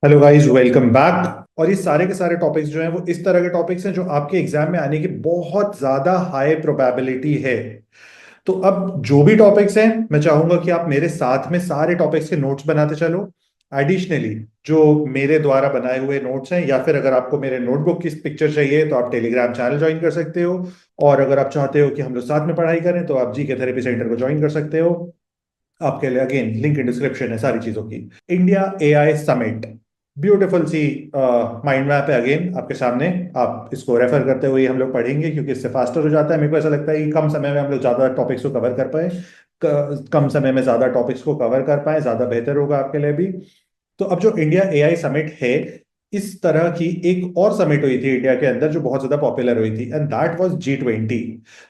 Hello guys, welcome back. और ये सारे के सारे टॉपिक्स जो हैं वो इस तरह के टॉपिक्स हैं जो आपके एग्जाम में आने की बहुत ज्यादा हाई प्रोबेबिलिटी है। तो अब जो भी टॉपिक्स हैं, मैं चाहूंगा कि आप मेरे साथ में सारे टॉपिक्स के नोट्स बनाते चलो। एडिशनली, जो मेरे द्वारा बनाए हुए नोट्स हैं, या फिर अगर आपको मेरे नोटबुक की पिक्चर चाहिए तो आप टेलीग्राम चैनल ज्वाइन कर सकते हो। और अगर आप चाहते हो कि हम लोग साथ में पढ़ाई करें तो आप जी के थेरेपी सेंटर को ज्वाइन कर सकते हो। आपके लिए अगेन लिंक इन डिस्क्रिप्शन है सारी चीजों की। इंडिया एआई समिट, ब्यूटीफुल सी माइंड मैप है अगेन आपके सामने। आप इसको रेफर करते हुए हम लोग पढ़ेंगे क्योंकि इससे फास्टर हो जाता है। मेरे को ऐसा लगता है कि कम समय में हम लोग ज्यादा टॉपिक्स को कवर कर पाए। कम समय में ज्यादा टॉपिक्स को कवर कर पाए, ज्यादा बेहतर होगा आपके लिए भी। तो अब जो इंडिया एआई समिट है, इस तरह की एक और समिट हुई थी इंडिया के अंदर जो बहुत ज्यादा पॉपुलर हुई थी, एंड दैट वाज G20।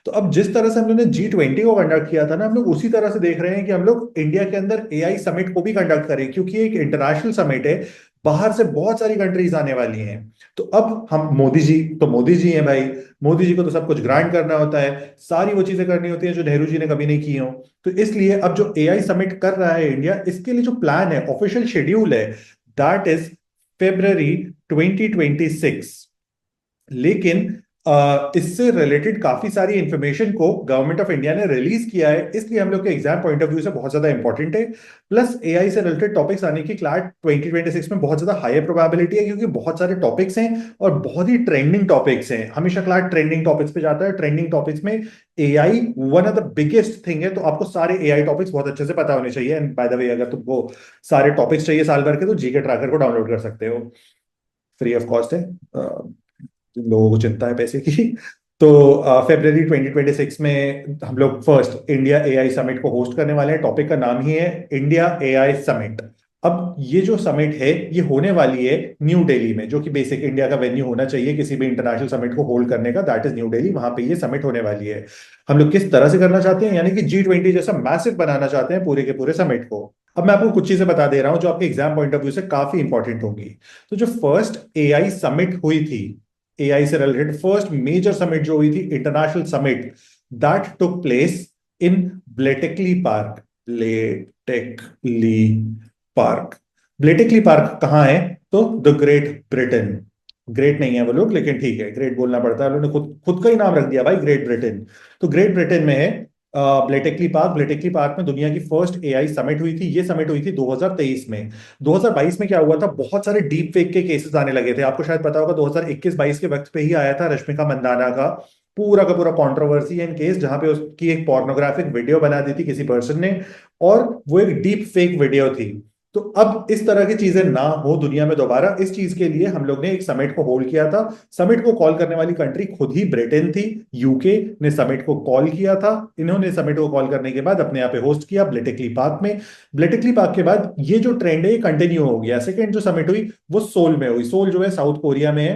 तो अब जिस तरह से हम लोग ने G20 को कंडक्ट किया था ना, हम लोग उसी तरह से देख रहे हैं कि हम लोग इंडिया के अंदर एआई समिट को भी कंडक्ट करें, क्योंकि ये एक इंटरनेशनल समिट है। बाहर से बहुत सारी कंट्रीज आने वाली हैं। तो अब हम मोदी जी हैं भाई। मोदी जी को तो सब कुछ ग्रांट करना होता है, सारी वो चीजें करनी होती है जो नेहरू जी ने कभी नहीं की हो। तो इसलिए अब जो एआई समिट कर रहा है इंडिया, इसके लिए जो प्लान है, ऑफिशियल शेड्यूल है, दैट इज February 2026। लेकिन इससे रिलेटेड काफी सारी इंफॉर्मेशन को गवर्नमेंट ऑफ इंडिया ने रिलीज किया है, इसलिए हम लोग के एग्जाम पॉइंट ऑफ व्यू से बहुत ज्यादा इंपॉर्टेंट है। प्लस एआई से रिलेटेड टॉपिक्स आने की क्लाट 2026 में बहुत ज्यादा हाई प्रोबेबिलिटी है, क्योंकि बहुत सारे टॉपिक्स हैं और बहुत ही ट्रेंडिंग टॉपिक्स हैं। हमेशा क्लाट ट्रेंडिंग टॉपिक्स पे जाता है। ट्रेंडिंग टॉपिक्स में AI one of the biggest thing है, तो आपको सारे एआई टॉपिक्स बहुत अच्छे से पता होने चाहिए। एंड बाय द वे, अगर तुमको सारे टॉपिक्स चाहिए साल भर के, तो जीके ट्रैकर को डाउनलोड कर सकते हो, फ्री ऑफ कॉस्ट है। लोगों को चिंता है पैसे की। तो February 2026 में हम लोग फर्स्ट इंडिया एआई समिट को होस्ट करने वाले हैं। टॉपिक का नाम ही है इंडिया एआई समिट। अब ये जो समिट है ये होने वाली है न्यू दिल्ली में, जो कि बेसिक इंडिया का वेन्यू होना चाहिए किसी भी इंटरनेशनल समिट को होल्ड करने का, दैट इज न्यू दिल्ली। वहां पे ये समिट होने वाली है। हम लोग किस तरह से करना चाहते हैं, यानी कि G20 जैसा मैसिव बनाना चाहते हैं पूरे के पूरे समिट को। अब मैं आपको कुछ चीजें बता दे रहा हूं जो आपके एग्जाम पॉइंट ऑफ व्यू से काफी इंपॉर्टेंट होंगी। तो जो फर्स्ट एआई समिट हुई थी, एआई से रिलेटेड फर्स्ट मेजर समिट जो हुई थी, international summit, that took place in Bletchley Park. Bletchley Park. Bletchley Park कहाँ है? तो द ग्रेट ब्रिटेन। ग्रेट नहीं है वो लोग, लेकिन ठीक है, ग्रेट बोलना पड़ता है। उन्होंने खुद खुद का ही नाम रख दिया भाई, ग्रेट ब्रिटेन। तो ग्रेट ब्रिटेन में है ब्लेटेकली पार्क। ब्लेटेकली पार्क में दुनिया की फर्स्ट एआई समिट हुई थी। ये समिट हुई थी 2023 में। 2022 में क्या हुआ था, बहुत सारे डीप फेक के केसेस आने लगे थे। आपको शायद पता होगा, 2021-22 के वक्त पे ही आया था रश्मिका मंदाना का पूरा कंट्रोवर्सी एंड केस, जहां पे उसकी एक पोर्नोग्राफिक वीडियो बना दी थी किसी पर्सन ने, और वो एक डीप फेक वीडियो थी। तो अब इस तरह की चीजें ना हो दुनिया में दोबारा, इस चीज के लिए हम लोग ने एक समिट को होल्ड किया था। समिट को कॉल करने वाली कंट्री खुद ही ब्रिटेन थी। यूके ने समिट को कॉल किया था। इन्होंने समिट को कॉल करने के बाद अपने यहाँ पे होस्ट किया ब्लेटेकली पार्क में। ब्लेटेकली पार्क के बाद ये जो ट्रेंड है ये कंटिन्यू हो गया। सेकेंड जो समिट हुई वो सोल में हुई। सोल जो है साउथ कोरिया में है।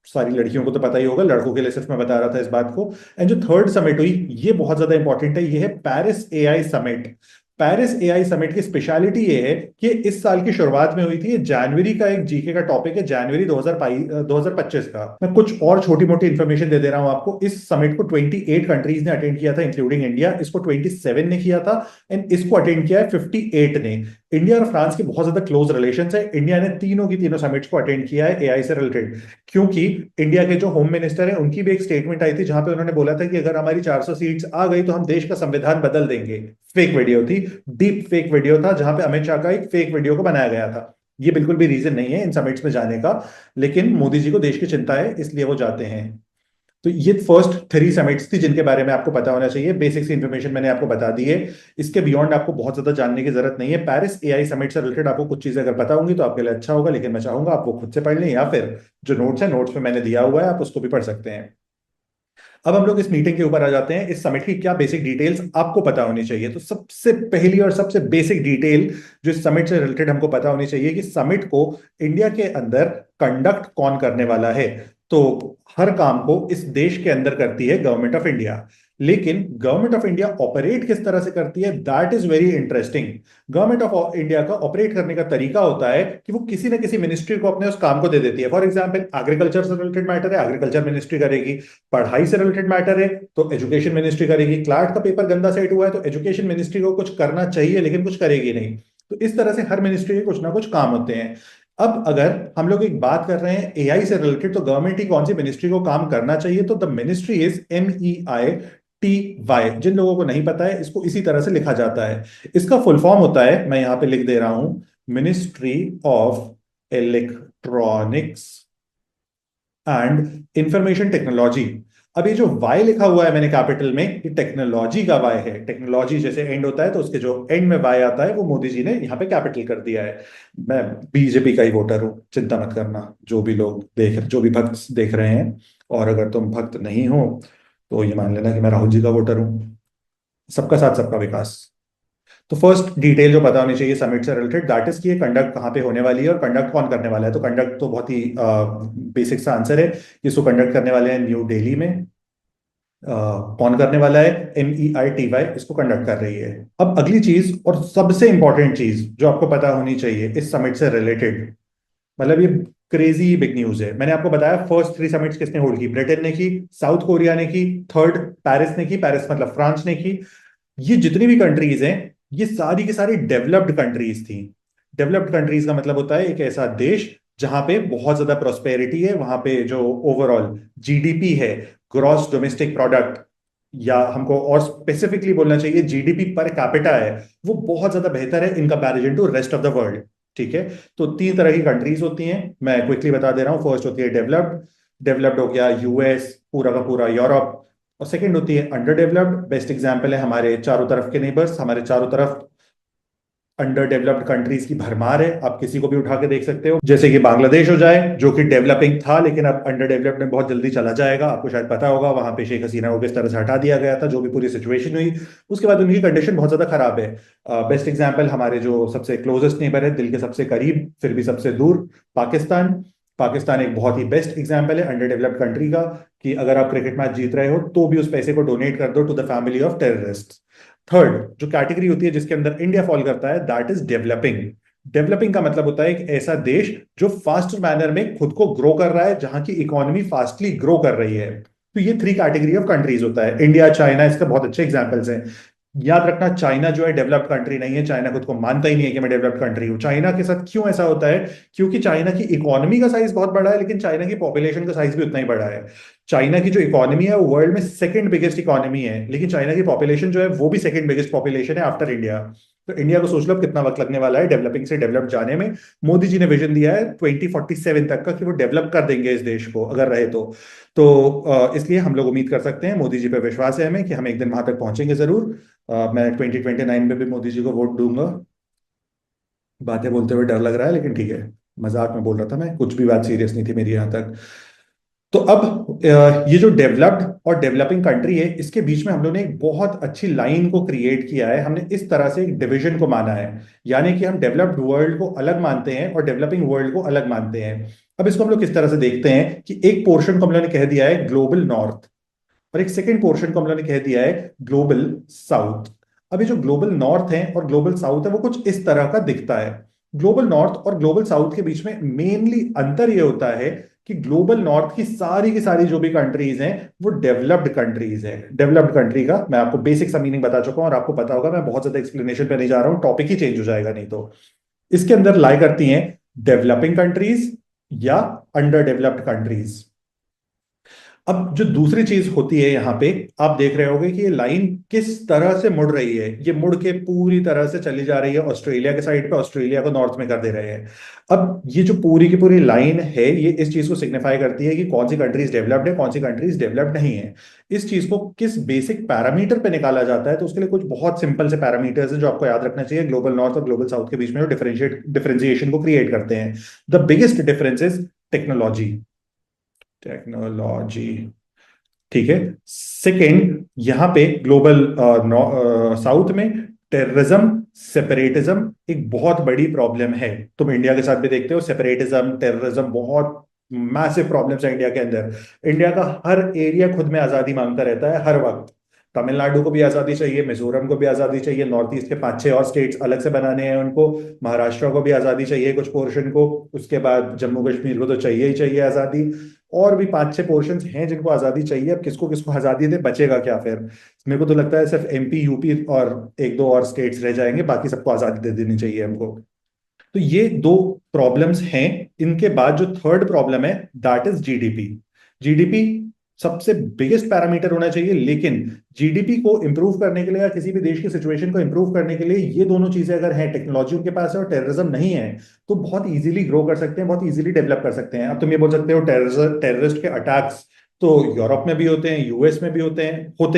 सारी लड़कियों को तो पता ही होगा, लड़कों के लिए सिर्फ मैं बता रहा था इस बात को। एंड जो थर्ड समिट हुई, ये बहुत ज्यादा इंपॉर्टेंट है, ये है Paris AI summit. Paris AI summit की स्पेशलिटी ये है कि इस साल की शुरुआत में हुई थी। ये जनवरी का एक जीके का टॉपिक है, जनवरी 2025 का। मैं कुछ और छोटी मोटी इंफॉर्मेशन दे दे रहा हूं आपको। इस समिट को 28 कंट्रीज ने अटेंड किया था, इंक्लूडिंग इंडिया। इसको 27 ने किया था, एंड इसको अटेंड किया है 58 ने। इंडिया और फ्रांस के बहुत ज्यादा क्लोज रिलेशन है। इंडिया ने तीनों की तीनों समिट्स को अटेंड किया है एआई से रिलेटेड, क्योंकि इंडिया के जो होम मिनिस्टर हैं उनकी भी एक स्टेटमेंट आई थी जहां पे उन्होंने बोला था कि अगर हमारी 400 सीट्स आ गई तो हम देश का संविधान बदल देंगे। फेक वीडियो थी, डीप फेक वीडियो था, जहां पे अमित शाह का एक फेक वीडियो को बनाया गया था। ये बिल्कुल भी रीजन नहीं है इन समिट्स में जाने का, लेकिन मोदी जी को देश की चिंता है इसलिए वो जाते हैं। तो ये फर्स्ट 3 समिट्स थी जिनके बारे में आपको पता होना चाहिए। बेसिक सी इंफॉर्मेशन मैंने आपको बता दी है। इसके बियॉन्ड आपको बहुत ज्यादा जानने की जरूरत नहीं है। पेरिस एआई समिट से रिलेटेड आपको कुछ चीजें अगर पता होंगी तो आपके लिए अच्छा होगा, लेकिन मैं चाहूंगा आप वो खुद से पढ़ लें, या फिर जो नोट्स है, नोट्स में मैंने दिया हुआ है, आप उसको भी पढ़ सकते हैं। अब हम लोग इस मीटिंग के ऊपर आ जाते हैं। इस समिट की क्या बेसिक डिटेल्स आपको पता होनी चाहिए। तो सबसे पहली और सबसे बेसिक डिटेल जो इस समिट से रिलेटेड हमको पता होनी चाहिए कि समिट को इंडिया के अंदर कंडक्ट कौन करने वाला है। तो हर काम को इस देश के अंदर करती है गवर्नमेंट ऑफ इंडिया, लेकिन गवर्नमेंट ऑफ इंडिया ऑपरेट किस तरह से करती है, that is very interesting. Government of India का ऑपरेट करने का तरीका होता है कि वो किसी ना किसी मिनिस्ट्री को अपने उस काम को दे देती है। फॉर एग्जाम्पल, एग्रीकल्चर से रिलेटेड मैटर है, एग्रीकल्चर मिनिस्ट्री करेगी। पढ़ाई से रिलेटेड मैटर है तो एजुकेशन मिनिस्ट्री करेगी। क्लार्क का पेपर गंदा सेट हुआ है तो एजुकेशन मिनिस्ट्री को कुछ करना चाहिए लेकिन कुछ करेगी नहीं। तो इस तरह से हर मिनिस्ट्री के कुछ ना कुछ काम होते हैं। अब अगर हम लोग एक बात कर रहे हैं एआई से रिलेटेड, तो गवर्नमेंट की कौन सी मिनिस्ट्री को काम करना चाहिए, तो द मिनिस्ट्री इज MEITY। जिन लोगों को नहीं पता है, इसको इसी तरह से लिखा जाता है। इसका फुल फॉर्म होता है, मैं यहां पे लिख दे रहा हूं, ministry of electronics and information technology. अब ये जो वाई लिखा हुआ है मैंने कैपिटल में, ये टेक्नोलॉजी का वाई है। टेक्नोलॉजी जैसे एंड होता है तो उसके जो एंड में वाई आता है वो मोदी जी ने यहाँ पे कैपिटल कर दिया है। मैं बीजेपी का ही वोटर हूँ, चिंता मत करना, जो भी भक्त देख रहे हैं। और अगर तुम भक्त नहीं हो तो ये मान लेना कि मैं राहुल जी का वोटर हूँ। सबका साथ सबका विकास। तो फर्स्ट डिटेल जो पता होनी चाहिए समिट से रिलेटेड, दैट इज कि ये कंडक्ट कहाँ पे होने वाली है और कंडक्ट कौन करने वाला है। तो कंडक्ट तो बहुत ही बेसिक सा आंसर है, इसको कंडक्ट करने वाले हैं न्यू दिल्ली में। कौन करने वाला है, MEITY इसको कंडक्ट कर रही है। अब अगली चीज और सबसे इंपॉर्टेंट चीज जो आपको पता होनी चाहिए इस समिट से रिलेटेड, मतलब ये क्रेजी बिग न्यूज है। मैंने आपको बताया फर्स्ट 3 समिट्स किसने होल्ड की, ब्रिटेन ने की, साउथ कोरिया ने की, थर्ड पेरिस ने की, पेरिस मतलब फ्रांस ने की। ये जितनी भी कंट्रीज हैं, ये सारी की सारी डेवलप्ड कंट्रीज थी। डेवलप्ड कंट्रीज का मतलब होता है एक ऐसा देश जहां पे बहुत ज्यादा प्रोस्पेरिटी है, वहां पे जो ओवरऑल जीडीपी है, ग्रॉस डोमेस्टिक प्रोडक्ट, या हमको और स्पेसिफिकली बोलना चाहिए जीडीपी पर कैपिटा है, वो बहुत ज्यादा बेहतर है in comparison to rest of the world. ठीक है, तो 3 तरह की कंट्रीज होती हैं, मैं क्विकली बता दे रहा हूँ। फर्स्ट होती है डेवलप्ड, डेवलप्ड हो गया यूएस, पूरा का पूरा यूरोप। और सेकंड होती है अंडर डेवलप्ड। बेस्ट एग्जांपल है हमारे चारों तरफ के नेबर्स, हमारे चारों तरफ अंडर डेवलप्ड कंट्रीज की भरमार है। आप किसी को भी उठा के देख सकते हो, जैसे कि बांग्लादेश हो जाए, जो कि डेवलपिंग था लेकिन अब अंडर डेवलप्ड में बहुत जल्दी चला जाएगा। आपको शायद पता होगा वहां पे शेख हसीना को किस तरह से हटा दिया गया था, जो भी पूरी सिचुएशन हुई उसके बाद उनकी कंडीशन बहुत ज्यादा खराब है। बेस्ट एग्जाम्पल हमारे जो सबसे क्लोजेस्ट नेबर है, दिल के सबसे करीब फिर भी सबसे दूर, पाकिस्तान। पाकिस्तान एक बहुत ही बेस्ट एग्जाम्पल है अंडर डेवलप्ड कंट्री का, कि अगर आप क्रिकेट मैच जीत रहे हो तो भी उस पैसे को डोनेट कर दो to the family of terrorist. Third जो कैटेगरी होती है जिसके अंदर इंडिया फॉल करता है, दैट इज डेवलपिंग। डेवलपिंग का मतलब होता है एक ऐसा देश जो फास्ट मैनर में खुद को ग्रो कर रहा है, जहां की इकोनॉमी फास्टली ग्रो कर रही है। तो ये 3 कैटेगरी ऑफ कंट्रीज होता है। इंडिया, चाइना इसका बहुत अच्छे एग्जांपल्स हैं। याद रखना, चाइना जो है डेवलप्ड कंट्री नहीं है। चाइना खुद को मानता ही नहीं है कि मैं डेवलप्ड कंट्री हूं। चाइना के साथ क्यों ऐसा होता है, क्योंकि चाइना की इकोनॉमी का साइज बहुत बड़ा है, लेकिन चाइना की पॉपुलेशन का साइज भी उतना ही बड़ा है। चाइना की जो इकोनॉमी है वो वर्ल्ड में सेकंड बिगेस्ट इकोनॉमी है, लेकिन चाइना की पॉपुलेशन जो है वो भी सेकंड बिगेस्ट पॉपुलेशन है आफ्टर इंडिया। तो इंडिया को सोच लो अब कितना वक्त लगने वाला है डेवलपिंग से डेवलप जाने में। मोदी जी ने विजन दिया है 2047 तक का, कि वो डेवलप कर देंगे इस देश को अगर रहे तो इसलिए हम लोग उम्मीद कर सकते हैं, मोदी जी पे विश्वास है हमें कि हम एक दिन वहां तक पहुंचेंगे जरूर। मैं 2029 में भी मोदी जी को वोट दूंगा। बातें बोलते हुए डर लग रहा है, लेकिन ठीक है, मजाक में बोल रहा था मैं, कुछ भी बात सीरियस नहीं थी मेरी यहां तक। तो अब ये जो डेवलप्ड और डेवलपिंग कंट्री है, इसके बीच में हम लोग ने एक बहुत अच्छी लाइन को क्रिएट किया है। हमने इस तरह से एक डिवीजन को माना है, यानी कि हम डेवलप्ड वर्ल्ड को अलग मानते हैं और डेवलपिंग वर्ल्ड को अलग मानते हैं। अब इसको हम लोग किस तरह से देखते हैं कि एक पोर्शन को हम लोगों ने कह दिया है ग्लोबल नॉर्थ, और एक सेकेंड पोर्शन को हम लोगों ने कह दिया है ग्लोबल साउथ। अभी जो ग्लोबल नॉर्थ है और ग्लोबल साउथ है वो कुछ इस तरह का दिखता है। ग्लोबल नॉर्थ और ग्लोबल साउथ के बीच में मेनली अंतर ये होता है कि ग्लोबल नॉर्थ की सारी जो भी कंट्रीज हैं वो डेवलप्ड कंट्रीज हैं। डेवलप्ड कंट्री का मैं आपको बेसिक सा मीनिंग बता चुका हूं और आपको पता होगा, मैं बहुत ज्यादा एक्सप्लेनेशन पे नहीं जा रहा हूं, टॉपिक ही चेंज हो जाएगा नहीं तो। इसके अंदर लाई करती हैं डेवलपिंग कंट्रीज या अंडर डेवलप्ड कंट्रीज। अब जो दूसरी चीज होती है यहाँ पे, आप देख रहे होगे कि ये लाइन किस तरह से मुड़ रही है। ये मुड़ के पूरी तरह से चली जा रही है ऑस्ट्रेलिया के साइड पे, ऑस्ट्रेलिया को नॉर्थ में कर दे रहे हैं। अब ये जो पूरी की पूरी लाइन है, ये इस चीज को सिग्निफाई करती है कि कौन सी कंट्रीज डेवलप्ड है, कौन सी कंट्रीज डेवलप्ड नहीं है। इस चीज को किस बेसिक पैरामीटर पे निकाला जाता है, तो उसके लिए कुछ बहुत सिंपल से पैरामीटर्स हैं जो आपको याद रखना चाहिए ग्लोबल नॉर्थ और ग्लोबल साउथ के बीच में, जो डिफरेंशिएशन को क्रिएट करते हैं। The biggest difference is technology. Technology, ठीक है। सेकंड, यहां पे ग्लोबल साउथ में टेररिज्म, सेपरेटिज्म एक बहुत बड़ी प्रॉब्लम है। तुम इंडिया के साथ भी देखते हो, सेपरेटिज्म, टेररिज्म बहुत मैसिव प्रॉब्लम्स है इंडिया के अंदर। इंडिया का हर एरिया खुद में आजादी मांगता रहता है हर वक्त, तमिलनाडु को भी आजादी चाहिए, मिजोरम को भी आजादी चाहिए, नॉर्थ ईस्ट के 5-6 और स्टेट्स अलग से बनाने हैं उनको, महाराष्ट्र को भी आजादी चाहिए कुछ पोर्शन को, उसके बाद जम्मू कश्मीर को तो चाहिए ही चाहिए आजादी, और भी 5-6 पोर्शंस हैं जिनको आजादी चाहिए। अब किसको किसको आजादी दे, बचेगा क्या फिर? मेरे को तो लगता है सिर्फ एमपी यूपी और एक दो और स्टेट्स रह जाएंगे, बाकी सबको आजादी दे देनी चाहिए हमको। तो ये दो प्रॉब्लम्स हैं। इनके बाद जो थर्ड प्रॉब्लम है दैट इज जीडीपी। जीडीपी सबसे बिगेस्ट पैरामीटर होना चाहिए, लेकिन जीडीपी को इंप्रूव करने के लिए या किसी भी देश की सिचुएशन को इंप्रूव करने के लिए ये दोनों चीजें अगर हैं, टेक्नोलॉजी उनके पास है और टेररिज्म नहीं है, तो बहुत इजीली ग्रो कर सकते हैं, बहुत इजीली डेवलप कर सकते हैं। अब तुम ये बोल सकते हो टेररिस्ट के अटैक्स तो यूरोप में भी होते हैं, यूएस में भी होते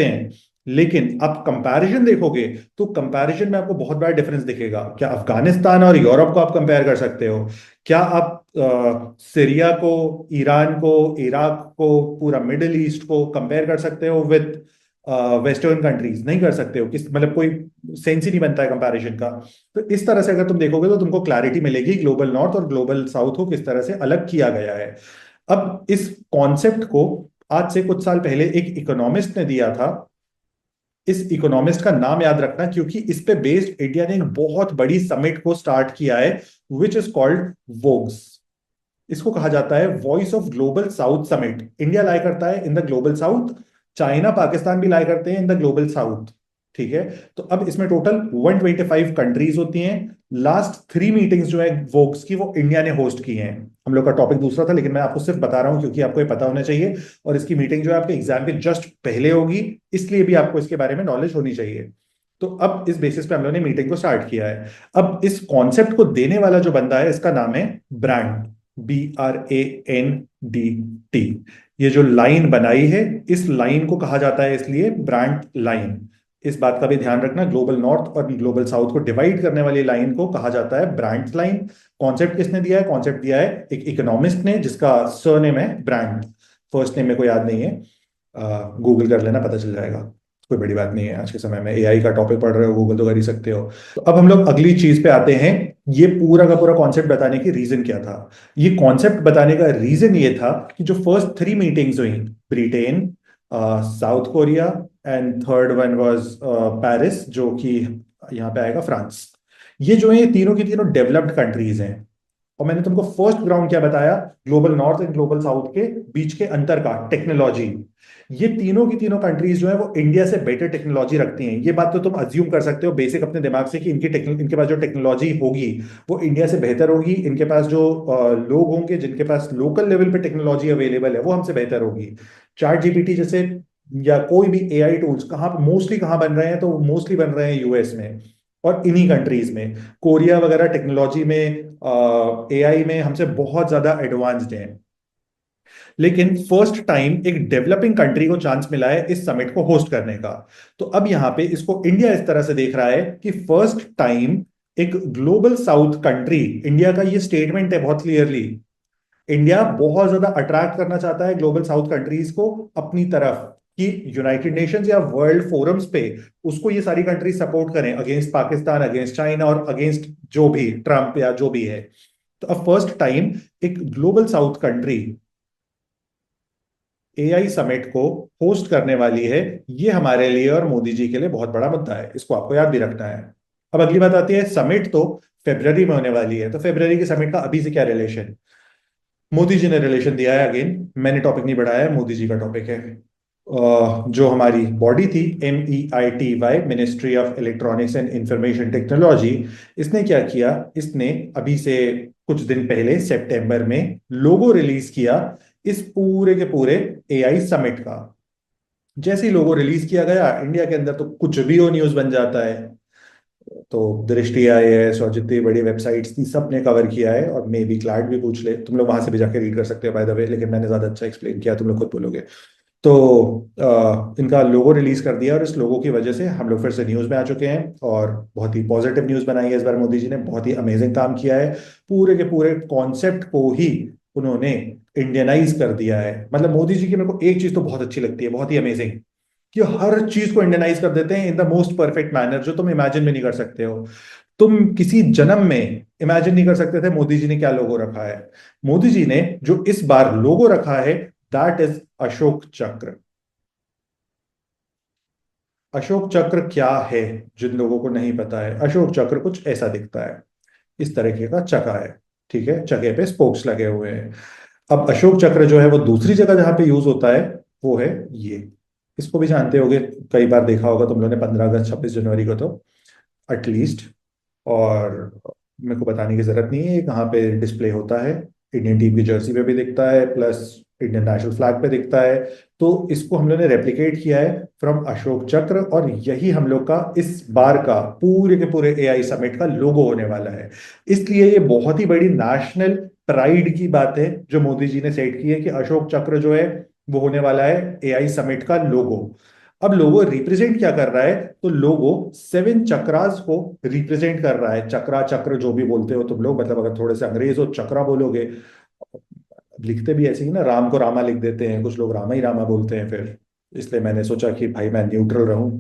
हैं, लेकिन आप कंपैरिजन देखोगे तो कंपैरिजन में आपको बहुत बड़ा डिफरेंस दिखेगा। क्या अफगानिस्तान और यूरोप को आप कंपेयर कर सकते हो? क्या आप सीरिया को, ईरान को, इराक को, पूरा मिडिल ईस्ट को कंपेयर कर सकते हो विद वेस्टर्न कंट्रीज? नहीं कर सकते हो। किस मतलब कोई सेंस ही नहीं बनता है कंपैरिजन का। तो इस तरह से अगर तुम देखोगे तो तुमको क्लैरिटी मिलेगी ग्लोबल नॉर्थ और ग्लोबल साउथ को किस तरह से अलग किया गया है। अब इस कॉन्सेप्ट को आज से कुछ साल पहले एक इकोनॉमिस्ट ने दिया था। इस इकोनॉमिस्ट का नाम याद रखना, क्योंकि इस पे बेस्ड इंडिया ने एक बहुत बड़ी समिट को स्टार्ट किया है, विच इज कॉल्ड वोग्स। इसको कहा जाता है voice of global south summit. India lie करता है in the global south, China Pakistan भी लाई करते हैं इन द ग्लोबल साउथ। ठीक है, तो अब इसमें टोटल 125 कंट्रीज होती हैं। लास्ट 3 मीटिंग्स जो है वोग्स की, वो इंडिया ने होस्ट की हैं। हम लोग का टॉपिक दूसरा था, लेकिन मैं आपको सिर्फ बता रहा हूं क्योंकि आपको ये पता होना चाहिए, और इसकी मीटिंग जो है आपके एग्जाम के जस्ट पहले होगी, इसलिए भी आपको इसके बारे में नॉलेज होनी चाहिए। तो अब इस बेसिस पे हम लोगों ने मीटिंग को स्टार्ट किया है। अब इस कॉन्सेप्ट को देने वाला जो बंदा है, इसका नाम है ब्रांड, BRANDT। ये जो लाइन बनाई है, इस लाइन को कहा जाता है इसलिए ब्रांड लाइन। इस बात का भी ध्यान रखना, ग्लोबल नॉर्थ और ग्लोबल साउथ को डिवाइड करने वाली लाइन को कहा जाता है ब्रांड लाइन। कॉन्सेप्ट किसने दिया है? कॉन्सेप्ट दिया है एक इकोनॉमिस्ट ने, जिसका सरनेम है ब्रांड। फर्स्ट नेम मेरे को याद नहीं है, गूगल कर लेना, पता चल जाएगा। कोई बड़ी बात नहीं है, आज के समय में एआई का टॉपिक पढ़ रहे हो, गूगल तो कर ही सकते हो। तो अब हम लोग अगली चीज पे आते हैं। ये पूरा का पूरा कॉन्सेप्ट बताने की रीजन क्या था? ये कॉन्सेप्ट बताने का रीजन ये था कि जो फर्स्ट 3 मीटिंग्स हुई, Britain, south Korea and third one was Paris, जो कि यहाँ पे आएगा फ्रांस। ये जो है ये तीनों की तीनों डेवलप्ड कंट्रीज हैं। और मैंने तुमको फर्स्ट ग्राउंड क्या बताया? Global north and global south के बीच के अंतर का, टेक्नोलॉजी। ये तीनों की तीनों कंट्रीज जो है वो इंडिया से बेटर टेक्नोलॉजी रखती हैं। ये बात तो तुम अज्यूम कर सकते हो बेसिक अपने दिमाग से कि इनके पास जो टेक्नोलॉजी होगी वो इंडिया से बेहतर होगी। इनके पास जो लोग होंगे जिनके पास लोकल लेवल पे टेक्नोलॉजी अवेलेबल है, वो हमसे बेहतर होगी। चैट जीपीटी जैसे या कोई भी एआई टूल्स कहाँ बन रहे हैं? तो मोस्टली बन रहे हैं यूएस में और इन्हीं कंट्रीज में। कोरिया वगैरह टेक्नोलॉजी में, एआई में हमसे बहुत ज्यादा एडवांस्ड हैं। लेकिन फर्स्ट टाइम एक डेवलपिंग कंट्री को चांस मिला है इस समिट को होस्ट करने का। तो अब यहां पे इसको इंडिया इस तरह से देख रहा है कि फर्स्ट टाइम एक ग्लोबल साउथ कंट्री, इंडिया का ये स्टेटमेंट है बहुत क्लियरली, इंडिया बहुत ज्यादा अट्रैक्ट करना चाहता है ग्लोबल साउथ कंट्रीज को अपनी तरफ, कि यूनाइटेड नेशंस या वर्ल्ड फोरम्स पे उसको ये सारी कंट्रीज सपोर्ट करें अगेंस्ट पाकिस्तान, अगेंस्ट चाइना और अगेंस्ट जो भी ट्रंप या जो भी है। तो अब फर्स्ट टाइम एक global south country AI summit को होस्ट करने वाली है। ये हमारे लिए और मोदी जी के लिए बहुत बड़ा मुद्दा है, इसको आपको याद भी रखना है। अब अगली बात आती है, समिट तो फेब्रवरी में होने वाली है, तो फेब्रवरी की समिट का अभी से क्या रिलेशन? मोदी जी ने रिलेशन दिया है। अगेन मैंने टॉपिक नहीं बढ़ाया है, मोदी जी का टॉपिक है। जो हमारी बॉडी थी MEITY, ministry of electronics and information technology, इसने क्या किया? इसने अभी से कुछ दिन पहले सितंबर में लोगो रिलीज किया इस पूरे के पूरे एआई समिट का। जैसे ही लोगो रिलीज किया गया इंडिया के अंदर, तो कुछ भी हो न्यूज बन जाता है। तो दृष्टि IAS और जितनी बड़ी वेबसाइट्स थी सब ने कवर किया है, और मे बी क्लाइट भी पूछ ले, तुम लोग वहां से भी जाके रीड कर सकते हो बाय द वे, लेकिन मैंने ज्यादा अच्छा एक्सप्लेन किया, तुम लोग खुद बोलोगे। तो इनका लोगो रिलीज कर दिया, और इस लोगो की वजह से हम लोग फिर से न्यूज में आ चुके हैं, और बहुत ही पॉजिटिव न्यूज बनाई है इस बार। मोदी जी ने बहुत ही अमेजिंग काम किया है, पूरे के पूरे कॉन्सेप्ट को ही उन्होंने इंडियनाइज कर दिया है। मतलब मोदी जी की मेरे को एक चीज तो बहुत अच्छी लगती है, बहुत ही अमेजिंग, कि हर चीज को इंडियनाइज कर देते हैं in the most perfect manner, जो तुम इमेजिन भी नहीं कर सकते हो। तुम किसी जन्म में इमेजिन नहीं कर सकते थे मोदी जी ने क्या लोगो रखा है। मोदी जी ने जो इस बार लोगो रखा है, दैट इज अशोक चक्र। अशोक चक्र क्या है? जिन लोगों को नहीं पता है, अशोक चक्र कुछ ऐसा दिखता है, इस तरीके का चक्का है। ठीक है, चक्के पे स्पोक्स लगे हुए हैं। अब अशोक चक्र जो है वो दूसरी जगह जहां पे यूज होता है वो है ये, इसको भी जानते होगे, कई बार देखा होगा तुम लोगों ने 15 अगस्त 26 जनवरी को तो एटलीस्ट। और मेरे को बताने की जरूरत नहीं है ये कहाँ पे डिस्प्ले होता है। इंडियन टीम की जर्सी पे भी दिखता है, प्लस इंडियन नेशनल फ्लैग पे दिखता है। तो इसको हम लोग ने रेप्लिकेट किया है फ्रॉम अशोक चक्र, और यही हम लोग का इस बार का पूरे के पूरे एआई समिट का लोगो होने वाला है। इसलिए ये बहुत ही बड़ी नेशनल प्राइड की बात है जो मोदी जी ने सेट की है कि अशोक चक्र जो है वो होने वाला है एआई समिट का लोगो। अब लोगो रिप्रेजेंट क्या कर रहा है? तो लोगो 7 चक्रास को रिप्रेजेंट कर रहा है। चक्रा चक्र जो भी बोलते हो तुम लोग, मतलब अगर थोड़े से अंग्रेज हो चक्रा बोलोगे। लिखते भी ऐसे ही ना, राम को रामा लिख देते हैं, कुछ लोग रामा ही रामा बोलते हैं फिर। इसलिए मैंने सोचा कि भाई मैं न्यूट्रल रहूं।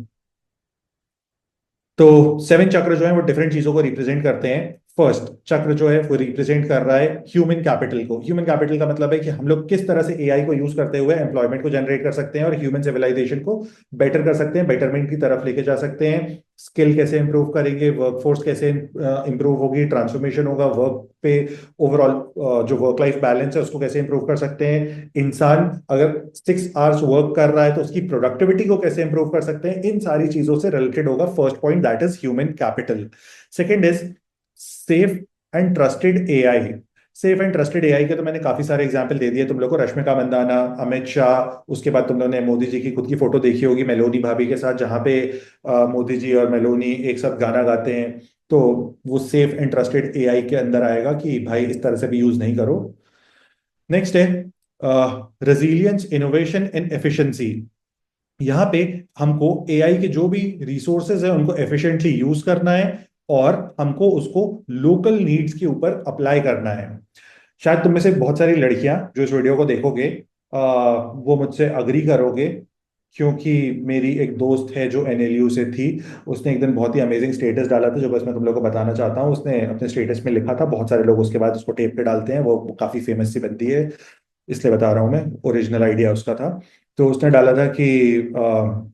तो 7 चक्र जो है वो डिफरेंट चीजों को रिप्रेजेंट करते हैं। फर्स्ट चक्र जो है वो रिप्रेजेंट कर रहा है ह्यूमन कैपिटल को। ह्यूमन कैपिटल का मतलब है कि हम लोग किस तरह से एआई को यूज करते हुए एम्प्लॉयमेंट को जनरेट कर सकते हैं और ह्यूमन सिविलाइजेशन को बेटर कर सकते हैं, बेटरमेंट की तरफ लेके जा सकते हैं। स्किल कैसे इंप्रूव करेंगे, वर्कफोर्स कैसे इंप्रूव होगी, ट्रांसफॉर्मेशन होगा वर्क पे, ओवरऑल जो वर्क लाइफ बैलेंस है उसको कैसे इंप्रूव कर सकते हैं। इंसान अगर 6 आवर्स वर्क कर रहा है तो उसकी प्रोडक्टिविटी को कैसे इंप्रूव कर सकते हैं। इन सारी चीजों से रिलेटेड होगा first point, that is human capital. Second is safe and trusted AI. Safe and trusted AI के तो मैंने काफी सारे एग्जांपल दे दिए तुम लोग को, रश्मिका मंदाना, अमित शाह। उसके बाद तुम लोगों ने मोदी जी की खुद की फोटो देखी होगी मेलोनी भाभी के साथ, जहां पे मोदी जी और मेलोनी एक साथ गाना गाते हैं। तो वो सेफ एंड ट्रस्टेड एआई के अंदर आएगा कि भाई इस तरह से भी यूज नहीं करो। नेक्स्ट है रेजिलियंस, इनोवेशन एंड एफिशिएंसी। यहाँ पे हमको एआई के जो भी रिसोर्सेज है उनको एफिशिएंटली यूज करना है, और हमको उसको लोकल नीड्स के ऊपर अप्लाई करना है। शायद तुम में से बहुत सारी लड़कियां जो इस वीडियो को देखोगे वो मुझसे अग्री करोगे, क्योंकि मेरी एक दोस्त है जो एनएलयू से थी। उसने एक दिन बहुत ही अमेजिंग स्टेटस डाला था जो बस मैं तुम लोगों को बताना चाहता हूँ। उसने अपने स्टेटस में लिखा था, बहुत सारे लोग उसके बाद उसको टेप पे डालते हैं, वो काफी फेमस सी बनती है, इसलिए बता रहा हूँ मैं, ओरिजिनल आइडिया उसका था। तो उसने डाला था कि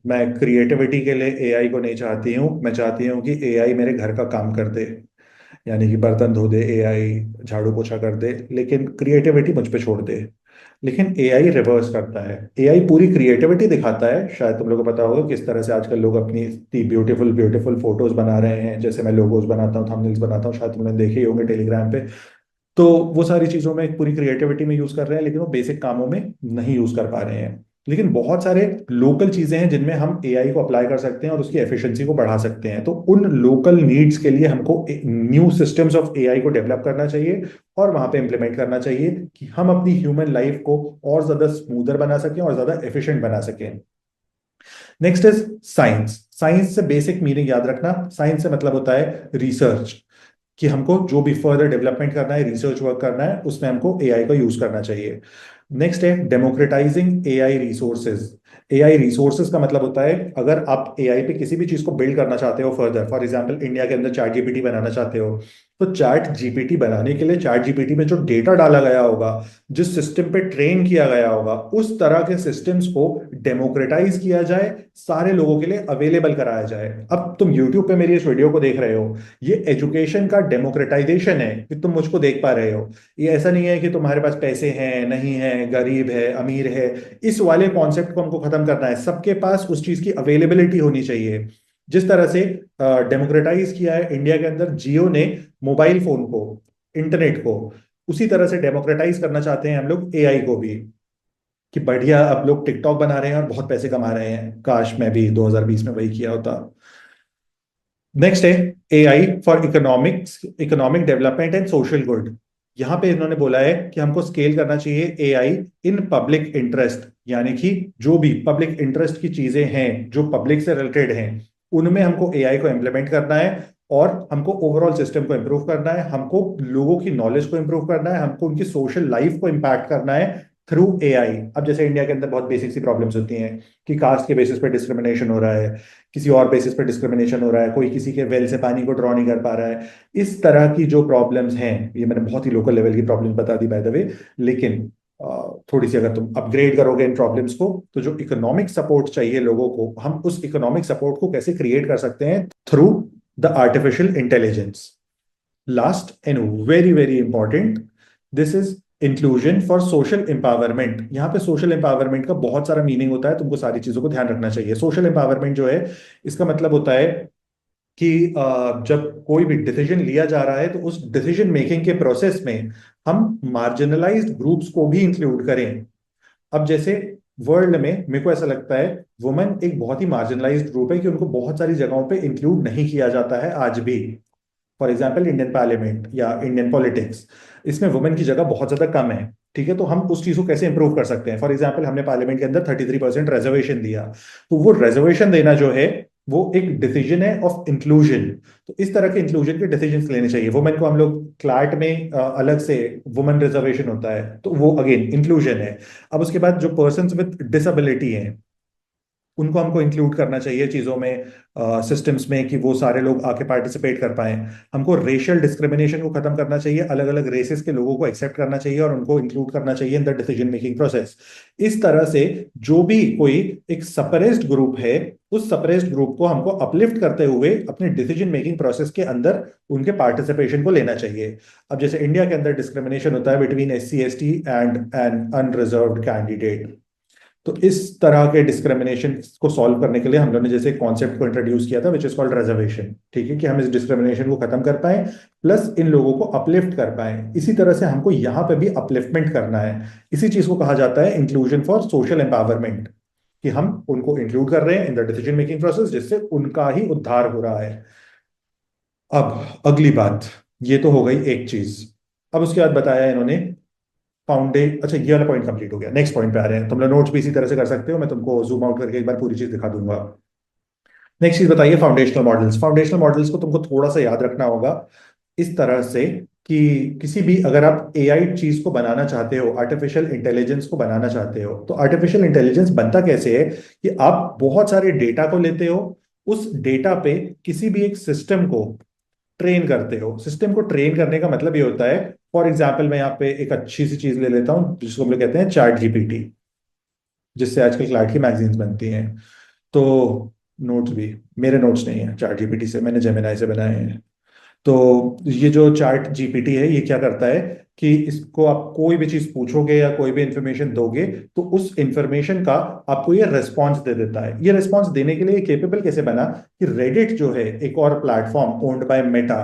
मैं क्रिएटिविटी के लिए एआई को नहीं चाहती हूँ, मैं चाहती हूँ कि एआई मेरे घर का काम कर दे। यानी कि बर्तन धो दे एआई, झाड़ू पोछा कर दे, लेकिन क्रिएटिविटी मुझ पे छोड़ दे। लेकिन एआई रिवर्स करता है, एआई पूरी क्रिएटिविटी दिखाता है। शायद तुम लोगों को पता होगा किस तरह से आजकल लोग अपनी इतनी ब्यूटीफुल ब्यूटीफुल फोटोज बना रहे हैं, जैसे मैं लोगोज बनाता हूँ, थंबनेल्स बनाता हूँ, शायद तुमने देखे ही होंगे टेलीग्राम पे। तो वो सारी चीजों में पूरी क्रिएटिविटी में यूज कर रहे हैं, लेकिन वो बेसिक कामों में नहीं यूज कर पा रहे हैं। लेकिन बहुत सारे लोकल चीजें हैं जिनमें हम एआई को अप्लाई कर सकते हैं और उसकी एफिशिएंसी को बढ़ा सकते हैं। तो उन लोकल नीड्स के लिए हमको न्यू सिस्टम्स ऑफ एआई को डेवलप करना चाहिए और वहां पे इंप्लीमेंट करना चाहिए कि हम अपनी ह्यूमन लाइफ को और ज्यादा स्मूदर बना सकें और ज्यादा एफिशिएंट बना सकें। Next is science. साइंस से बेसिक मीनिंग याद रखना, साइंस से मतलब होता है रिसर्च, कि हमको जो भी फर्दर डेवलपमेंट करना है, रिसर्च वर्क करना है, उसमें हमको एआई का यूज करना चाहिए। नेक्स्ट है डेमोक्रेटाइजिंग एआई रिसोर्सेज। एआई रिसोर्सेज का मतलब होता है अगर आप एआई पे किसी भी चीज को बिल्ड करना चाहते हो फर्दर, फॉर एग्जांपल इंडिया के अंदर चैट जीपीटी बनाना चाहते हो, तो चैट जीपीटी बनाने के लिए चैट जीपीटी में जो डेटा डाला गया होगा, जिस सिस्टम पे ट्रेन किया गया होगा, उस तरह के सिस्टम्स को डेमोक्रेटाइज किया जाए, सारे लोगों के लिए अवेलेबल कराया जाए। अब तुम यूट्यूब पे मेरी इस वीडियो को देख रहे हो, ये एजुकेशन का डेमोक्रेटाइजेशन है कि तुम मुझको देख पा रहे हो। ये ऐसा नहीं है कि तुम्हारे पास पैसे हैं नहीं है, गरीब है अमीर है, इस वाले कॉन्सेप्ट को हमको खत्म करना है। सबके पास उस चीज की अवेलेबिलिटी होनी चाहिए। जिस तरह से डेमोक्रेटाइज किया है इंडिया के अंदर जियो ने मोबाइल फोन को, इंटरनेट को, उसी तरह से डेमोक्रेटाइज करना चाहते हैं हम लोग एआई को भी, कि बढ़िया अब लोग टिकटॉक बना रहे हैं और बहुत पैसे कमा रहे हैं। काश मैं भी 2020 में वही किया होता। नेक्स्ट है AI for economics, economic development and social good. यहां पे इन्होंने बोला है कि हमको स्केल करना चाहिए एआई इन पब्लिक इंटरेस्ट, यानी कि जो भी पब्लिक इंटरेस्ट की चीजें हैं जो पब्लिक से रिलेटेड हैं उनमें हमको एआई को इम्प्लीमेंट करना है, और हमको ओवरऑल सिस्टम को इम्प्रूव करना है, हमको लोगों की नॉलेज को इम्प्रूव करना है, हमको उनकी सोशल लाइफ को इम्पैक्ट करना है थ्रू एआई। अब जैसे इंडिया के अंदर बहुत बेसिक सी प्रॉब्लम्स होती हैं कि कास्ट के बेसिस पे डिस्क्रिमिनेशन हो रहा है, किसी और बेसिस पे डिस्क्रिमिनेशन हो रहा है, कोई किसी के वेल से पानी को ड्रॉ नहीं कर पा रहा है। इस तरह की जो प्रॉब्लम्स हैं, ये मैंने बहुत ही लोकल लेवल की प्रॉब्लम्स बता दी बाय द वे, लेकिन थोड़ी सी अगर तुम अपग्रेड करोगे इन प्रॉब्लम्स को, तो जो इकोनॉमिक सपोर्ट चाहिए लोगों को, हम उस इकोनॉमिक सपोर्ट को कैसे क्रिएट कर सकते हैं? Through the artificial intelligence. Last and very very important, this is inclusion for social empowerment. यहाँ पे सोशल एम्पावरमेंट का बहुत सारा मीनिंग होता है, तुमको सारी चीजों को ध्यान रखना चाहिए। सोशल एम्पावरमेंट जो है, इसका मतलब होता है कि जब कोई भी डिसीजन लिया जा रहा है तो उस डिसीजन मेकिंग के प्रोसेस में हम मार्जिनलाइज्ड ग्रुप्स को भी इंक्लूड करें। अब जैसे वर्ल्ड में मेरे को ऐसा लगता है वुमेन एक बहुत ही मार्जिनलाइज्ड ग्रुप है कि उनको बहुत सारी जगहों पे इंक्लूड नहीं किया जाता है आज भी। फॉर एग्जाम्पल इंडियन पार्लियामेंट या इंडियन पॉलिटिक्स, इसमें वुमेन की जगह बहुत ज्यादा कम है। ठीक है, तो हम उस चीज को कैसे इंप्रूव कर सकते हैं? फॉर एग्जाम्पल हमने पार्लियामेंट के अंदर 33% रिजर्वेशन दिया, तो वो रिजर्वेशन देना जो है वो एक डिसीजन है ऑफ इंक्लूजन। तो इस तरह के इंक्लूजन के डिसीजन लेने चाहिए। वुमेन को हम लोग क्लैट में अलग से वुमेन रिजर्वेशन होता है, तो वो अगेन इंक्लूजन है। अब उसके बाद जो पर्सन विद डिसेबिलिटी हैं, उनको हमको इंक्लूड करना चाहिए चीजों में, सिस्टम्स में, कि वो सारे लोग आके पार्टिसिपेट कर पाए। हमको रेशियल डिस्क्रिमिनेशन को खत्म करना चाहिए, अलग अलग रेसेस के लोगों को एक्सेप्ट करना चाहिए और उनको इंक्लूड करना चाहिए in the decision making process. इस तरह से जो भी कोई एक सपरेस्ड ग्रुप है, उस सपरेस्ड ग्रुप को हमको अपलिफ्ट करते हुए अपने डिसीजन मेकिंग प्रोसेस के अंदर उनके पार्टिसिपेशन को लेना चाहिए। अब जैसे इंडिया के अंदर डिस्क्रिमिनेशन होता है between SC ST and an unreserved candidate, तो इस तरह के डिस्क्रिमिनेशन को सॉल्व करने के लिए हम लोगों ने जैसे कॉन्सेप्ट को इंट्रोड्यूस किया था, विच इज कॉल्ड रिजर्वेशन। ठीक है, कि हम इस डिस्क्रिमिनेशन को खत्म कर पाए, प्लस इन लोगों को अपलिफ्ट कर पाए। इसी तरह से हमको यहाँ पे भी अपलिफ्टमेंट करना है। इसी चीज को कहा जाता है इंक्लूजन फॉर सोशल एम्पावरमेंट, कि हम उनको इंक्लूड कर रहे हैं in the decision making process, जिससे उनका ही उद्धार हो रहा है। अब अगली बात, ये तो हो गई एक चीज। अब उसके बाद बताया इन्होंने फाउंडे, अच्छा ये वाला पॉइंट कंप्लीट हो गया। नेक्स्ट पॉइंट पे आ रहे हैं। तुम लोग नोट्स भी इसी तरह से कर सकते हो, मैं तुमको जूम आउट करके एक बार पूरी चीज दिखा दूंगा। नेक्स्ट चीज बताइए, फाउंडेशनल मॉडल्स। फाउंडेशनल मॉडल्स को तुमको थोड़ा सा याद रखना होगा इस तरह से कि किसी भी, अगर आप AI चीज को बनाना चाहते हो, आर्टिफिशियल इंटेलिजेंस को बनाना चाहते हो, तो आर्टिफिशियल इंटेलिजेंस बनता कैसे है कि आप बहुत सारे डेटा को लेते हो, उस डेटा पे किसी भी एक सिस्टम को ट्रेन करते हो। सिस्टम को ट्रेन करने का मतलब ये होता है, फॉर एग्जाम्पल मैं यहाँ पे एक अच्छी सी चीज ले लेता हूँ जिसको हम लोग कहते हैं ChatGPT, जिससे आजकल क्लाइट की मैगजीन्स बनती हैं। तो नोट्स भी, मेरे नोट्स नहीं है ChatGPT से, मैंने जेमिनाई से बनाए हैं। तो ये जो ChatGPT है, ये क्या करता है कि इसको आप कोई भी चीज पूछोगे या कोई भी इंफॉर्मेशन दोगे, तो उस इंफॉर्मेशन का आपको ये रिस्पॉन्स दे देता है। ये रिस्पॉन्स देने के लिए केपेबल कैसे बना कि रेडिट जो है एक और प्लेटफॉर्म ओन्ड बाय मेटा,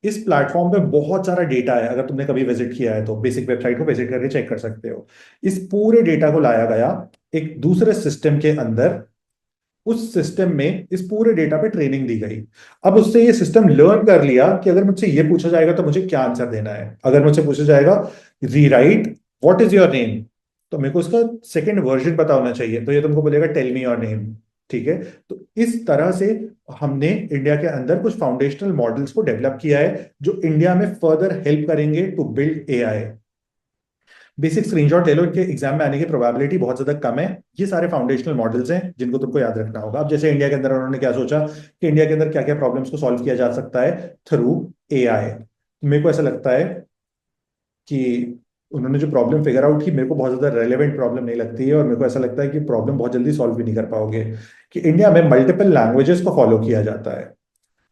इस प्लेटफॉर्म पे बहुत सारा डेटा है। अगर तुमने कभी विजिट किया है तो बेसिक वेबसाइट को विजिट करके चेक कर सकते हो। इस पूरे डेटा को लाया गया एक दूसरे सिस्टम के अंदर, उस सिस्टम में इस पूरे डेटा पे ट्रेनिंग दी गई। अब उससे ये सिस्टम लर्न कर लिया कि अगर मुझसे ये पूछा जाएगा तो मुझे क्या आंसर देना है। अगर मुझसे पूछा जाएगा rewrite what is your name, तो मेरे को उसका सेकंड वर्जन पता होना चाहिए, तो ये तुमको बोलेगा टेल मी योर नेम। ठीक है, तो इस तरह से हमने इंडिया के अंदर कुछ फाउंडेशनल मॉडल्स को डेवलप किया है जो इंडिया में फर्दर हेल्प करेंगे to build AI। Basic screenshot ले लो, इनके एग्जाम में आने की प्रोबेबिलिटी बहुत ज्यादा कम है। ये सारे फाउंडेशनल मॉडल्स हैं जिनको तुमको याद रखना होगा। अब जैसे इंडिया के अंदर उन्होंने क्या सोचा कि इंडिया के अंदर क्या क्या प्रॉब्लम्स को सॉल्व किया जा सकता है थ्रू AI। मेरे को ऐसा लगता है कि उन्होंने जो प्रॉब्लम फिगर आउट की, मेरे को बहुत ज्यादा रेलेवेंट प्रॉब्लम नहीं लगती है, और मेरे को ऐसा लगता है कि प्रॉब्लम बहुत जल्दी सॉल्व भी नहीं कर पाओगे। कि इंडिया में मल्टीपल लैंग्वेजेस को फॉलो किया जाता है।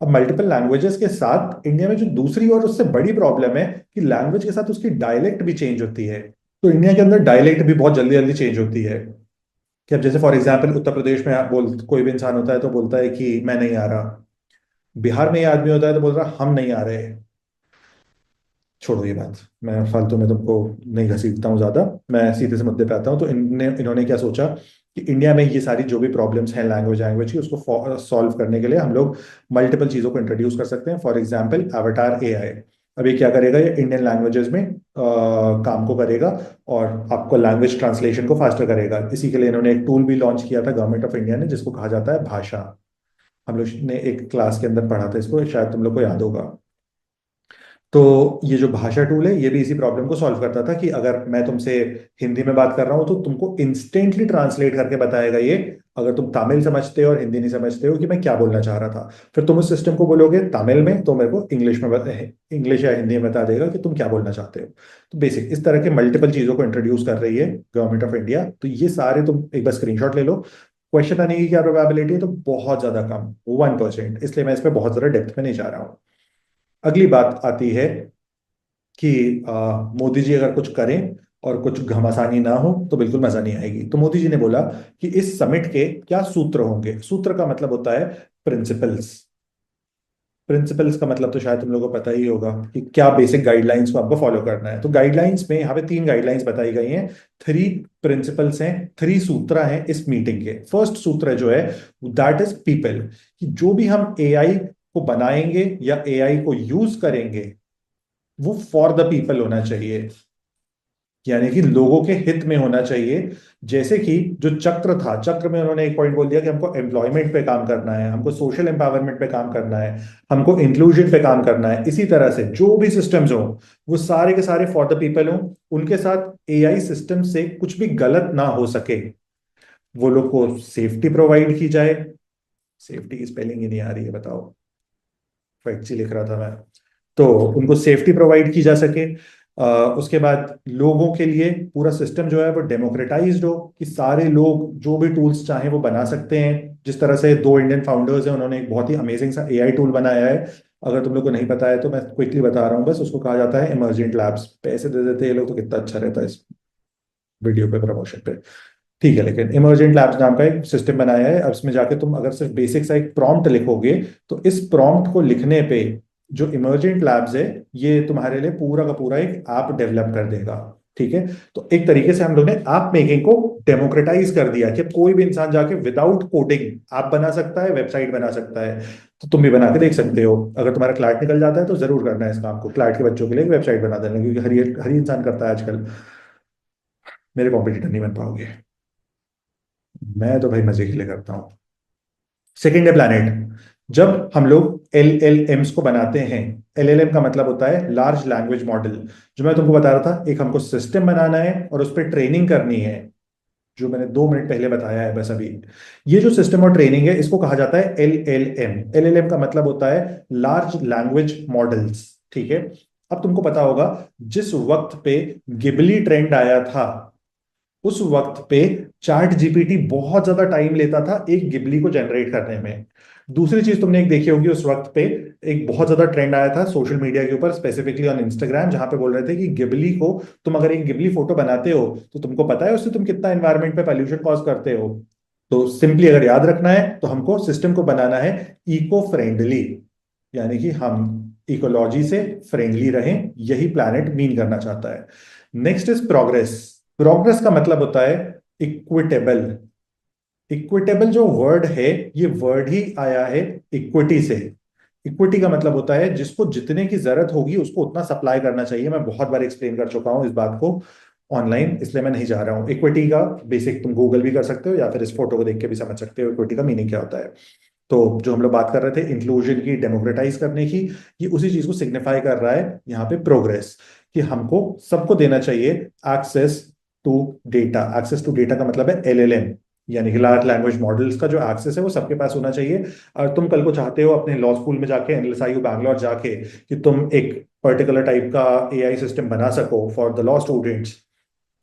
अब मल्टीपल लैंग्वेजेस के साथ इंडिया में जो दूसरी और उससे बड़ी प्रॉब्लम है कि लैंग्वेज के साथ उसकी डायलेक्ट भी चेंज होती है। तो इंडिया के अंदर डायलेक्ट भी बहुत जल्दी जल्दी चेंज होती है। कि अब जैसे फॉर एग्जाम्पल उत्तर प्रदेश में आप बोल, कोई भी इंसान होता है तो बोलता है कि मैं नहीं आ रहा। बिहार में ये आदमी होता है तो बोल रहा हम नहीं आ रहे। छोड़ो ये बात, मैं फालतू में तुमको नहीं घसीटता हूँ ज्यादा, मैं सीधे से मुद्दे पे आता हूँ। तो इन्होंने क्या सोचा कि इंडिया में ये सारी जो भी प्रॉब्लम्स हैं लैंग्वेज लैंग्वेज की, उसको सॉल्व करने के लिए हम लोग मल्टीपल चीज़ों को इंट्रोड्यूस कर सकते हैं। For example avatar AI। अब ये क्या करेगा, ये इंडियन लैंग्वेजेस में काम को करेगा और आपको लैंग्वेज ट्रांसलेशन को फास्टर करेगा। इसी के लिए इन्होंने एक टूल भी लॉन्च किया था गवर्नमेंट ऑफ इंडिया ने, जिसको कहा जाता है भाषा। हम लोग ने एक क्लास के अंदर पढ़ा था इसको, शायद तुम लोग को याद होगा। तो ये जो भाषा टूल है ये भी इसी प्रॉब्लम को सॉल्व करता था कि अगर मैं तुमसे हिंदी में बात कर रहा हूं तो तुमको इंस्टेंटली ट्रांसलेट करके बताएगा ये, अगर तुम तमिल समझते हो और हिंदी नहीं समझते हो, कि मैं क्या बोलना चाह रहा था। फिर तुम उस सिस्टम को बोलोगे तमिल में तो मेरे को इंग्लिश या हिंदी में बता देगा कि तुम क्या बोलना चाहते हो। तो बेसिक इस तरह के मल्टीपल चीजों को इंट्रोड्यूस कर रही है गवर्नमेंट ऑफ इंडिया। तो ये सारे तुम एक बार स्क्रीनशॉट ले लो। क्वेश्चन आने की क्या प्रोबेबिलिटी है, तो बहुत ज्यादा कम, 1%। इसलिए मैं इस पर बहुत ज्यादा डेप्थ में नहीं जा रहा हूँ। अगली बात आती है कि मोदी जी अगर कुछ करें और कुछ घमासानी ना हो तो बिल्कुल मजा नहीं आएगी। तो मोदी जी ने बोला कि इस समिट के क्या सूत्र होंगे। सूत्र का मतलब होता है प्रिंसिपल्स। प्रिंसिपल्स का मतलब तो शायद तुम लोगों को पता ही होगा कि क्या बेसिक गाइडलाइंस को आपको फॉलो करना है। तो गाइडलाइंस में यहाँ पे 3 गाइडलाइंस बताई गई हैं। 3 प्रिंसिपल्स हैं, 3 सूत्र हैं इस मीटिंग के। फर्स्ट सूत्र जो है दैट इज पीपल, कि जो भी हम एआई को बनाएंगे या एआई को यूज करेंगे वो फॉर द पीपल होना चाहिए, यानी कि लोगों के हित में होना चाहिए। जैसे कि जो चक्र था, चक्र में उन्होंने एक पॉइंट बोल दिया कि हमको एम्प्लॉयमेंट पे काम करना है, हमको सोशल एम्पावरमेंट पे काम करना है, हमको इंक्लूजन पे काम करना है। इसी तरह से जो भी सिस्टम्स हो वो सारे के सारे फॉर द पीपल हो। उनके साथ एआई सिस्टम से कुछ भी गलत ना हो सके, वो लोग को सेफ्टी प्रोवाइड की जाए। सेफ्टी की स्पेलिंग ही नहीं आ रही है, बताओ, फैक्ट लिख रहा था मैं। तो उनको सेफ्टी प्रोवाइड की जा सके। उसके बाद लोगों के लिए पूरा सिस्टम जो है वो डेमोक्रेटाइज्ड हो, कि सारे लोग जो भी टूल्स चाहें वो बना सकते हैं। जिस तरह से 2 इंडियन फाउंडर्स हैं, उन्होंने एक बहुत ही अमेजिंग सा एआई टूल बनाया है। अगर तुम लोग को नहीं पता है तो मैं क्विकली बता रहा हूँ बस। उसको कहा जाता है इमर्जेंट लैब्स। पैसे दे देते हैं ये लोग तो कितना अच्छा रहता है इस वीडियो पे, प्रमोशन पे। ठीक है, लेकिन इमर्जेंट लैब्स नाम का एक सिस्टम बनाया है। अब इसमें जाके तुम अगर सिर्फ बेसिक सा एक प्रॉम्प्ट लिखोगे तो इस प्रॉम्प्ट को लिखने पे जो इमर्जेंट लैब्स है ये तुम्हारे लिए पूरा का पूरा एक ऐप डेवलप कर देगा। ठीक है। तो एक तरीके से हम लोग ने ऐप मेकिंग को डेमोक्रेटाइज कर दिया कि अब कोई भी इंसान जाके विदाउट कोडिंग ऐप बना सकता है, वेबसाइट बना सकता है। तो तुम भी बना के देख सकते हो। अगर तुम्हारा क्लाट निकल जाता है तो जरूर करना है इस काम को, क्लाट के बच्चों के लिए एक वेबसाइट बना देना, क्योंकि हर ही इंसान करता है आजकल। मेरे कॉम्पिटिटर नहीं बन पाओगे। मैं तो भाई मजे के लिए करता हूँ। सेकेंड है प्लैनेट। जब हम लोग एल एल एम्स को बनाते हैं, एल एल एम का मतलब होता है लार्ज लैंग्वेज मॉडल। जो मैं तुमको बता रहा था, एक हमको सिस्टम बनाना है और उस पर ट्रेनिंग करनी है, जो मैंने 2 मिनट पहले बताया है बस अभी। ये जो सिस्टम और ट्रेनिंग है इसको कहा जाता है L L M. L L M का मतलब होता है लार्ज लैंग्वेज मॉडल्स। ठीक है। अब तुमको पता होगा जिस वक्त पे गिबली ट्रेंड आया था उस वक्त पे चैट जीपीटी बहुत ज्यादा टाइम लेता था एक गिबली को जनरेट करने में। दूसरी चीज तुमने एक देखी होगी, उस वक्त पे एक बहुत ज्यादा ट्रेंड आया था सोशल मीडिया के ऊपर, स्पेसिफिकली ऑन इंस्टाग्राम, जहां पे बोल रहे थे कि गिबली को, तुम अगर एक गिबली फोटो बनाते हो तो तुमको पता है उससे तुम कितना एनवायरनमेंट पे पॉल्यूशन कॉज करते हो। तो सिंपली अगर याद रखना है तो हमको सिस्टम को बनाना है इको फ्रेंडली, यानी कि हम इकोलॉजी से फ्रेंडली रहें, यही प्लैनेट मीन करना चाहता है। Next is progress. प्रोग्रेस का मतलब होता है इक्विटेबल। इक्विटेबल जो वर्ड है ये वर्ड ही आया है इक्विटी से। इक्विटी का मतलब होता है जिसको जितने की जरूरत होगी उसको उतना सप्लाई करना चाहिए। मैं बहुत बार एक्सप्लेन कर चुका हूं इस बात को ऑनलाइन, इसलिए मैं नहीं जा रहा हूं। इक्विटी का बेसिक तुम गूगल भी कर सकते हो या फिर इस फोटो को देख के भी समझ सकते हो इक्विटी का मीनिंग क्या होता है। तो जो हम लोग बात कर रहे थे इंक्लूजन की, डेमोक्रेटाइज करने की, ये उसी चीज को सिग्निफाई कर रहा है यहाँ पे प्रोग्रेस, कि हमको सबको देना चाहिए access to data. Access to data का मतलब है एलएलएम, यानी कि लार्ज लैंग्वेज मॉडल्स का जो एक्सेस है वो सबके पास होना चाहिए। और तुम कल को चाहते हो अपने लॉ स्कूल में जाके, एनएलएसआईयू बैंगलोर जाके, कि तुम एक पर्टिकुलर टाइप का एआई सिस्टम बना सको फॉर द लॉ स्टूडेंट्स,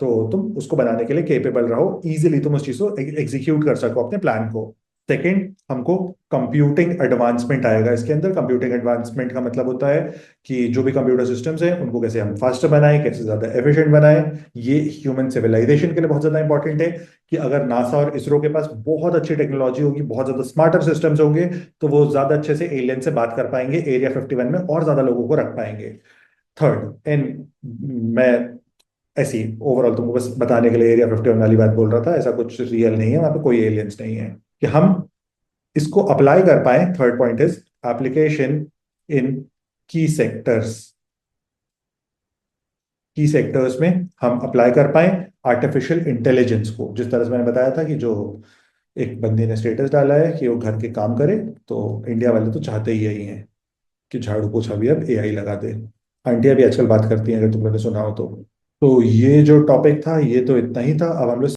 तो तुम उसको बनाने के लिए केपेबल रहो, इजीली तुम उस चीज को एग्जीक्यूट कर सको अपने प्लान को। सेकंड, हमको कंप्यूटिंग एडवांसमेंट आएगा इसके अंदर। कंप्यूटिंग एडवांसमेंट का मतलब होता है कि जो भी कंप्यूटर सिस्टम्स हैं उनको कैसे हम फास्टर बनाएं, कैसे ज्यादा एफिशिएंट बनाएं। ये ह्यूमन सिविलाइजेशन के लिए बहुत ज्यादा इंपॉर्टेंट है, कि अगर नासा और इसरो के पास बहुत अच्छी टेक्नोलॉजी होगी, बहुत ज्यादा स्मार्टर सिस्टम्स होंगे, तो वो ज्यादा अच्छे से एलियन से बात कर पाएंगे, एरिया 51 में और ज्यादा लोगों को रख पाएंगे। थर्ड, एंड मैं ऐसी ओवरऑल तुमको बस बताने के लिए एरिया 51 वाली बात बोल रहा था, ऐसा कुछ रियल नहीं है, वहां पे कोई एलियंस नहीं है, कि हम इसको अप्लाई कर पाए। Third point is application in की सेक्टर्स। की सेक्टर्स में हम अप्लाई कर पाए आर्टिफिशियल इंटेलिजेंस को। जिस तरह से मैंने बताया था कि जो एक बंदी ने स्टेटस डाला है कि वो घर के काम करे, तो इंडिया वाले तो चाहते ही यही हैं कि झाड़ू पोछा भी अब एआई लगा दे। आंटियां भी आजकल बात करती हैं, अगर तुमने सुना हो तो ये जो टॉपिक था ये तो इतना ही था। अब हम लोग